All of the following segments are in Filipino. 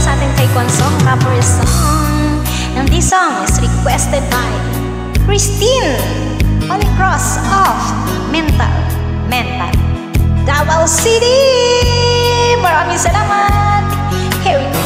sa ating Taekwondo song, cover song. And this song is requested by Christine Polycross of Mental Davao City. Maraming salamat. Here we go.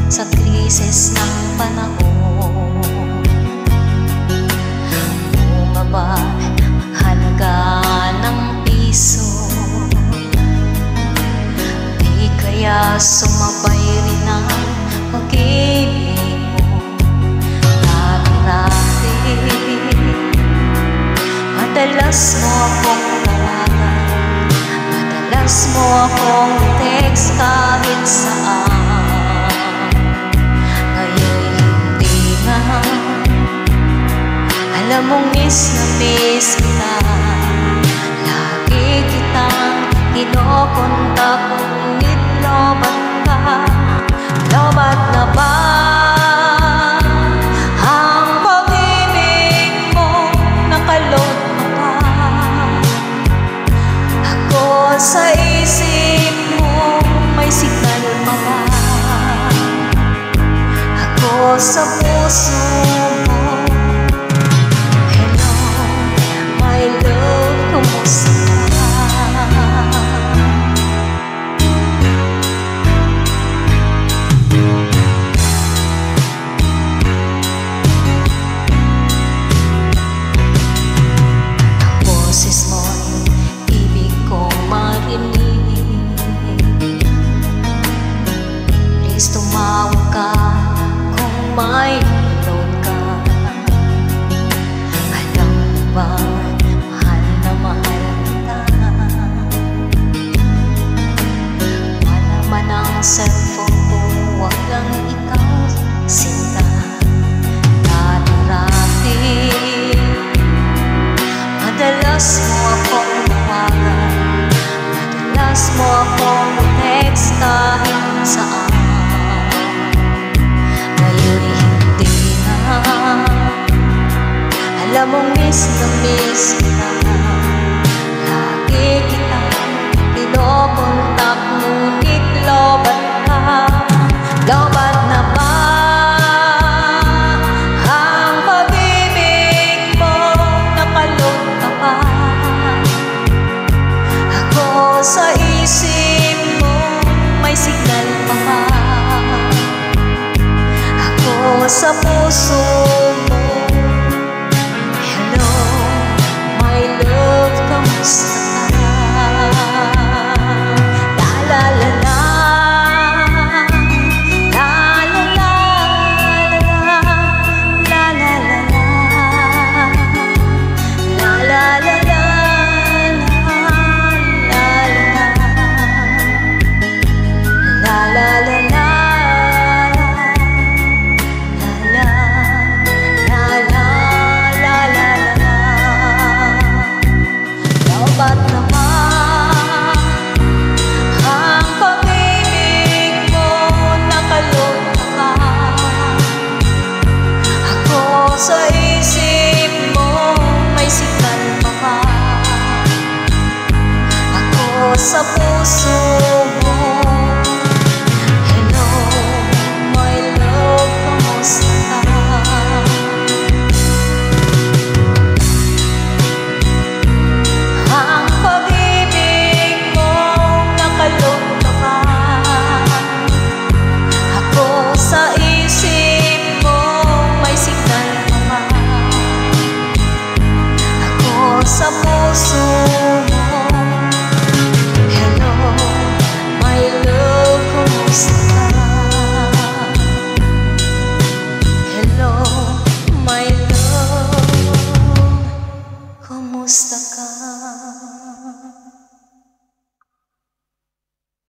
Sa krisis ng panahon, bumaba halaga ng piso, di kaya sumabay rin ang pag-ibig mo. Dati madalas mo akong tawagan, madalas mo akong text kahit saan. Alam mong miss na miss kita, lagi kitang kinokontak, ngunit lobat ka. Lobat na ba ang pag-ibig mo? Nakalot mo pa ako sa isip mo, may signal pa ba ako sa puso mo? Tumawag ka kung may load ka. Alam mo ba, mahal na mahal kita. Wala man ang cellphone ko, wag lang ikaw sinta. Dati madalas mo akong tawagan, madalas mo akong text kahit saan. Alam mong miss na miss kita, lagi kitang kinokontak, ngunit lobat ka. Lobat na ba ang pag-ibig mo? Nakalot ka pa ako sa isip mo, may signal pa ba ako sa puso mo? Sa puso